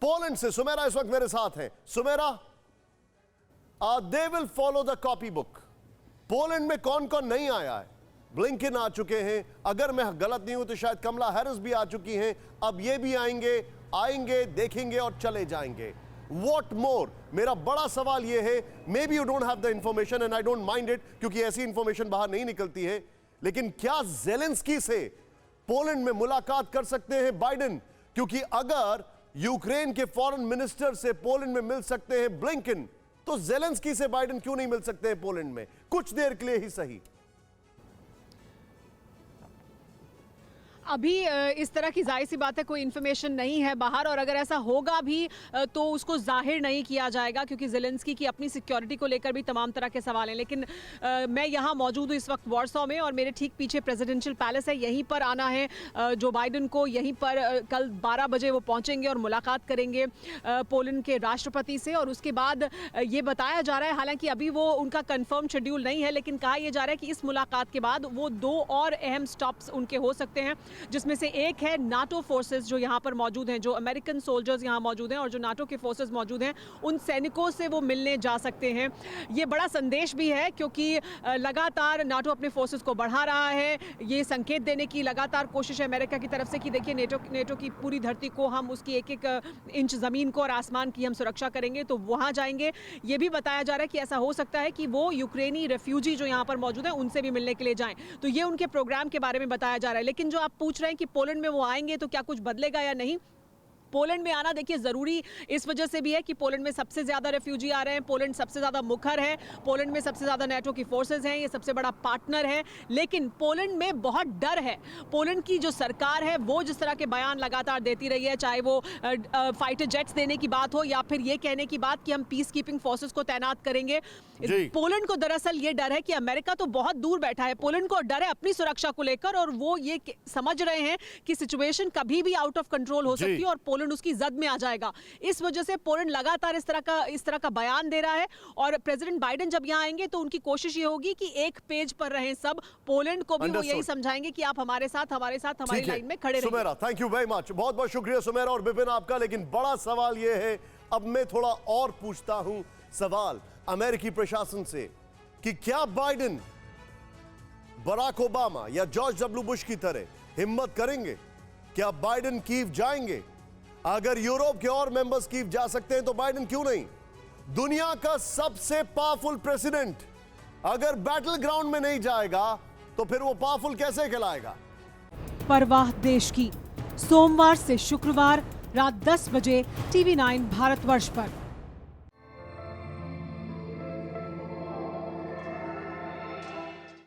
Poland से सुमेरा इस वक्त मेरे साथ हैं। Sumera, they will follow the copy book. Poland में कौन कौन नहीं आया है? ब्लिंकन आ चुके हैं, अगर मैं गलत नहीं हूं तो शायद कमला हैरिस भी आ चुकी हैं, अब ये भी आएंगे, देखेंगे और चले जाएंगे। What more? मेरा बड़ा सवाल ये है, may be you don't have the information and I don't mind it, क्योंकि ऐसी इंफॉर्मेशन बाहर नहीं निकलती है, लेकिन क्या ज़ेलेंस्की से पोलैंड में मुलाकात कर सकते हैं बाइडेन? क्योंकि अगर यूक्रेन के फॉरेन मिनिस्टर से पोलैंड में मिल सकते हैं ब्लिंकन, तो ज़ेलेंस्की से बाइडेन क्यों नहीं मिल सकते हैं पोलैंड में, कुछ देर के लिए ही सही? अभी इस तरह की जाहिर सी बात है कोई इन्फॉर्मेशन नहीं है बाहर, और अगर ऐसा होगा भी तो उसको जाहिर नहीं किया जाएगा, क्योंकि ज़ेलेंस्की की अपनी सिक्योरिटी को लेकर भी तमाम तरह के सवाल हैं। लेकिन मैं यहाँ मौजूद हूँ इस वक्त वॉर्सॉ में, और मेरे ठीक पीछे प्रेसिडेंशियल पैलेस है, यहीं पर आना है जो बाइडेन को। यहीं पर कल 12 बजे वो पहुँचेंगे और मुलाकात करेंगे पोलैंड के राष्ट्रपति से। और उसके बाद ये बताया जा रहा है, हालांकि अभी वो उनका कन्फर्म शेड्यूल नहीं है, लेकिन कहा यह जा रहा है कि इस मुलाकात के बाद वो 2 और अहम स्टॉप्स उनके हो सकते हैं, जिसमें से एक है नाटो फोर्सेस जो यहाँ पर मौजूद हैं, जो अमेरिकन सोल्जर्स यहाँ मौजूद हैं और जो नाटो के फोर्सेस मौजूद हैं, उन सैनिकों से वो मिलने जा सकते हैं। ये बड़ा संदेश भी है, क्योंकि लगातार नाटो अपने फोर्सेस को बढ़ा रहा है। ये संकेत देने की लगातार कोशिश है अमेरिका की तरफ से कि देखिए नेटो की पूरी धरती को हम, उसकी एक एक इंच ज़मीन को और आसमान की हम सुरक्षा करेंगे, तो वहाँ जाएंगे। ये भी बताया जा रहा है कि ऐसा हो सकता है कि वो यूक्रेनी रेफ्यूजी जो यहाँ पर मौजूद हैं उनसे भी मिलने के लिए जाएं। तो ये उनके प्रोग्राम के बारे में बताया जा रहा है। लेकिन जो आप पूछ रहे हैं कि पोलैंड में वो आएंगे तो क्या कुछ बदलेगा या नहीं, पोलैंड में आना देखिए ज़रूरी इस वजह से भी है कि पोलैंड में सबसे ज़्यादा रेफ्यूजी आ रहे हैं, पोलैंड सबसे ज़्यादा मुखर है, पोलैंड में सबसे ज़्यादा नेटो की फोर्सेस हैं, ये सबसे बड़ा पार्टनर है। लेकिन पोलैंड में बहुत डर है। पोलैंड की जो सरकार है वो जिस तरह के बयान लगातार देती रही है, चाहे वो फाइटर जेट्स देने की बात हो या फिर ये कहने की बात कि हम पीस कीपिंग फोर्सेस को तैनात करेंगे, पोलैंड को दरअसल ये डर है कि अमेरिका तो बहुत दूर बैठा है, पोलैंड को डर है अपनी सुरक्षा को लेकर, और वो ये समझ रहे हैं कि सिचुएशन कभी भी आउट ऑफ कंट्रोल हो सकती है और पोलैंड उसकी जद में आ जाएगा। इस वजह से पोलैंड लगातार इस तरह का बयान दे रहा है। और प्रेसिडेंट बाइडेन जब यहां आएंगे तो उनकी कोशिश ये होगी कि एक पेज पर रहें सब, पोलैंड को भी वो यही समझाएंगे कि आप हमारे साथ हमारी लाइन में खड़े रहिए। Sumera, thank you very much, बहुत बहुत शुक्रिया सुमेरा और विपिन आपका। लेकिन बड़ा सवाल ये है, अब मैं थोड़ा और पूछता हूं सवाल अमेरिकी प्रशासन से, कि क्या बाइडेन बराक ओबामा या जॉर्ज डब्ल्यू बुश की तरह हिम्मत करेंगे? क्या बाइडेन कीव जाएंगे? अगर यूरोप के और मेंबर्स कीव जा सकते हैं तो बाइडेन क्यों नहीं? दुनिया का सबसे पावरफुल प्रेसिडेंट अगर बैटल ग्राउंड में नहीं जाएगा तो फिर वो पावरफुल कैसे कहलाएगा? परवाह देश की, सोमवार से शुक्रवार रात 10 बजे TV9 भारतवर्ष पर।